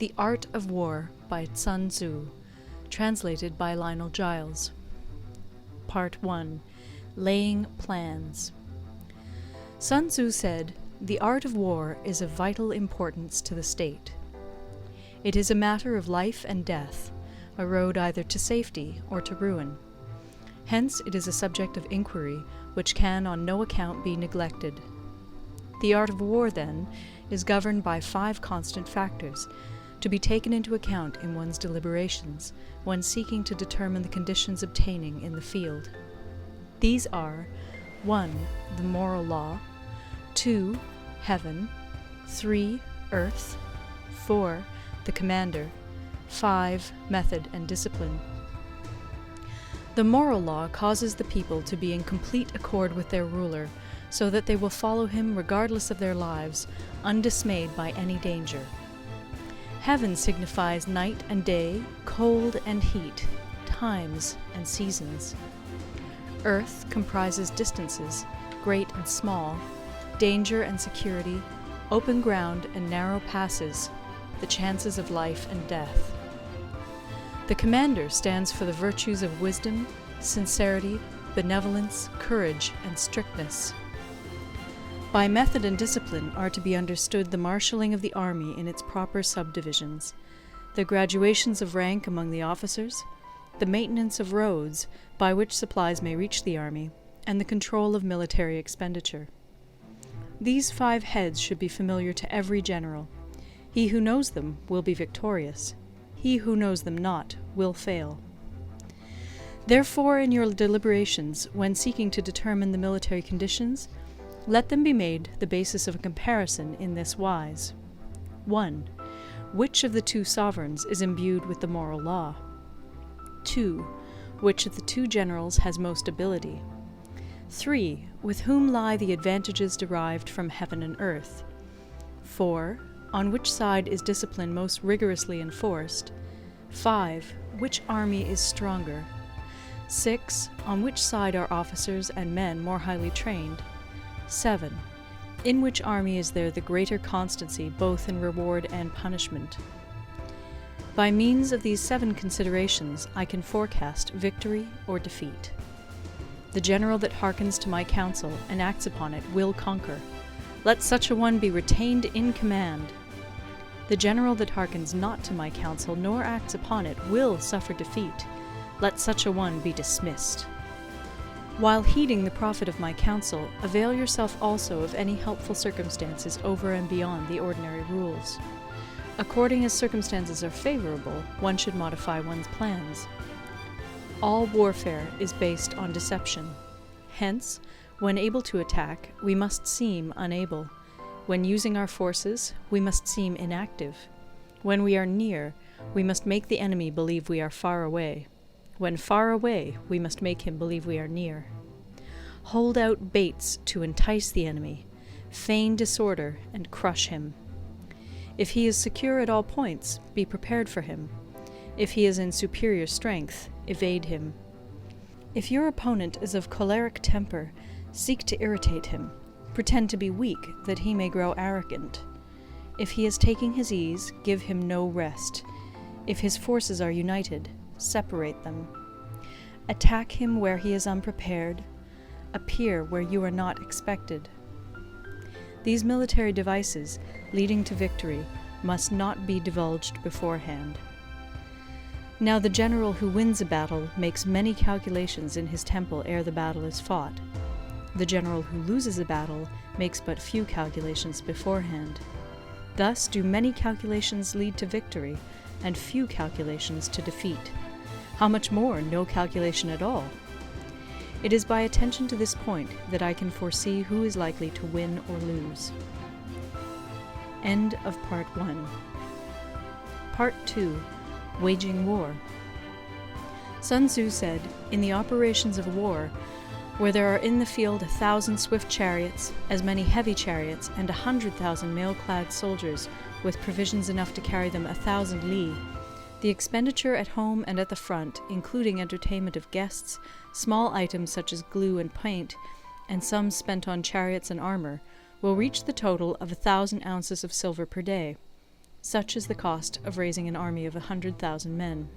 The Art of War by Sun Tzu, translated by Lionel Giles. Part 1. Laying Plans. Sun Tzu said, "The art of war is of vital importance to the state. It is a matter of life and death, a road either to safety or to ruin. Hence it is a subject of inquiry which can on no account be neglected. The art of war, then, is governed by 5 constant factors, to be taken into account in one's deliberations when seeking to determine the conditions obtaining in the field. These are 1. The moral law, 2. Heaven, 3. Earth, 4. The commander, 5. Method and discipline. The moral law causes the people to be in complete accord with their ruler, so that they will follow him regardless of their lives, undismayed by any danger. Heaven signifies night and day, cold and heat, times and seasons. Earth comprises distances, great and small, danger and security, open ground and narrow passes, the chances of life and death. The commander stands for the virtues of wisdom, sincerity, benevolence, courage, and strictness. By method and discipline are to be understood the marshalling of the army in its proper subdivisions, the graduations of rank among the officers, the maintenance of roads by which supplies may reach the army, and the control of military expenditure. These 5 heads should be familiar to every general. He who knows them will be victorious. He who knows them not will fail. Therefore, in your deliberations, when seeking to determine the military conditions, let them be made the basis of a comparison in this wise. 1. Which of the 2 sovereigns is imbued with the moral law? 2. Which of the 2 generals has most ability? 3. With whom lie the advantages derived from heaven and earth? 4. On which side is discipline most rigorously enforced? 5. Which army is stronger? 6. On which side are officers and men more highly trained? 7. In which army is there the greater constancy both in reward and punishment? By means of these 7 considerations I can forecast victory or defeat. The general that hearkens to my counsel and acts upon it will conquer. Let such a one be retained in command. The general that hearkens not to my counsel nor acts upon it will suffer defeat. Let such a one be dismissed. While heeding the profit of my counsel, avail yourself also of any helpful circumstances over and beyond the ordinary rules. According as circumstances are favorable, one should modify one's plans. All warfare is based on deception. Hence, when able to attack, we must seem unable. When using our forces, we must seem inactive. When we are near, we must make the enemy believe we are far away. When far away, we must make him believe we are near. Hold out baits to entice the enemy, feign disorder, and crush him. If he is secure at all points, be prepared for him. If he is in superior strength, evade him. If your opponent is of choleric temper, seek to irritate him. Pretend to be weak, that he may grow arrogant. If he is taking his ease, give him no rest. If his forces are united, separate them. Attack him where he is unprepared. Appear where you are not expected. These military devices, leading to victory, must not be divulged beforehand. Now the general who wins a battle makes many calculations in his temple ere the battle is fought. The general who loses a battle makes but few calculations beforehand. Thus do many calculations lead to victory, and few calculations to defeat. How much more no calculation at all? It is by attention to this point that I can foresee who is likely to win or lose. End of Part 1. Part 2. Waging War. Sun Tzu said, "In the operations of war, where there are in the field 1,000 swift chariots, as many heavy chariots, and 100,000 mail-clad soldiers, with provisions enough to carry them 1,000 li, the expenditure at home and at the front, including entertainment of guests, small items such as glue and paint, and sums spent on chariots and armor, will reach the total of 1,000 ounces of silver per day. Such is the cost of raising an army of 100,000 men.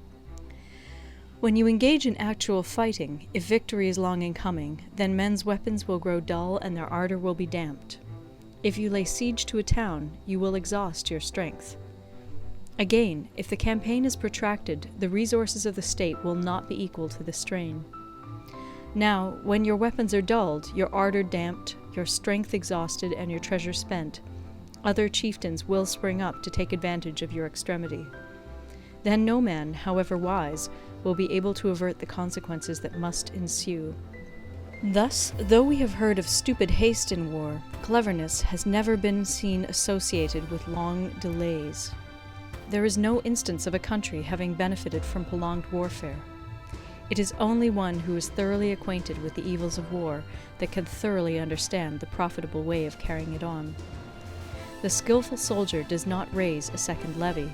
When you engage in actual fighting, if victory is long in coming, then men's weapons will grow dull and their ardor will be damped. If you lay siege to a town, you will exhaust your strength. Again, if the campaign is protracted, the resources of the state will not be equal to the strain. Now, when your weapons are dulled, your ardor damped, your strength exhausted, and your treasure spent, other chieftains will spring up to take advantage of your extremity. Then no man, however wise, will be able to avert the consequences that must ensue. Thus, though we have heard of stupid haste in war, cleverness has never been seen associated with long delays. There is no instance of a country having benefited from prolonged warfare. It is only one who is thoroughly acquainted with the evils of war that can thoroughly understand the profitable way of carrying it on. The skillful soldier does not raise a second levy.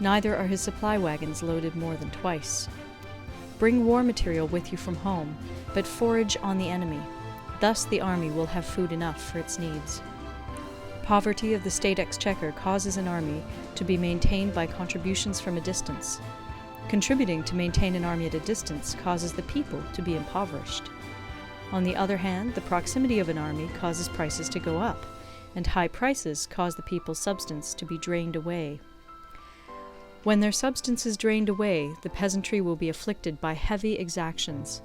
Neither are his supply wagons loaded more than twice. Bring war material with you from home, but forage on the enemy. Thus the army will have food enough for its needs. Poverty of the state exchequer causes an army to be maintained by contributions from a distance. Contributing to maintain an army at a distance causes the people to be impoverished. On the other hand, the proximity of an army causes prices to go up, and high prices cause the people's substance to be drained away. When their substance is drained away, the peasantry will be afflicted by heavy exactions.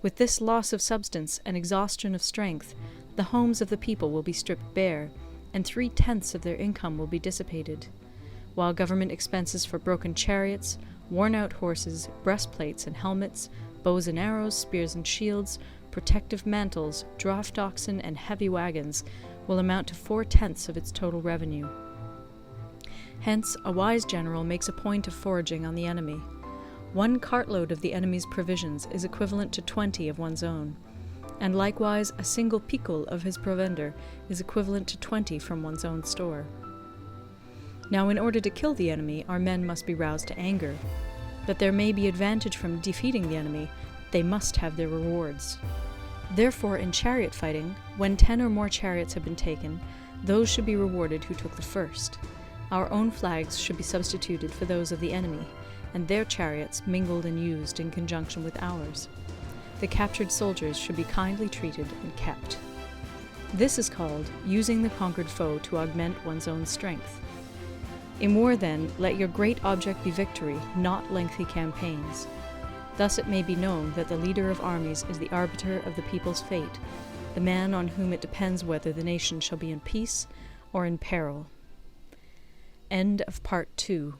With this loss of substance and exhaustion of strength, the homes of the people will be stripped bare, and 3/10 of their income will be dissipated, while government expenses for broken chariots, worn-out horses, breastplates and helmets, bows and arrows, spears and shields, protective mantles, draft oxen, and heavy wagons will amount to 4/10 of its total revenue. Hence, a wise general makes a point of foraging on the enemy. 1 cartload of the enemy's provisions is equivalent to 20 of one's own, and likewise a single picul of his provender is equivalent to 20 from one's own store. Now, in order to kill the enemy, our men must be roused to anger. But there may be advantage from defeating the enemy, they must have their rewards. Therefore, in chariot fighting, when 10 or more chariots have been taken, those should be rewarded who took the first. Our own flags should be substituted for those of the enemy, and their chariots mingled and used in conjunction with ours. The captured soldiers should be kindly treated and kept. This is called using the conquered foe to augment one's own strength. In war, then, let your great object be victory, not lengthy campaigns. Thus it may be known that the leader of armies is the arbiter of the people's fate, the man on whom it depends whether the nation shall be in peace or in peril. End of Part 2.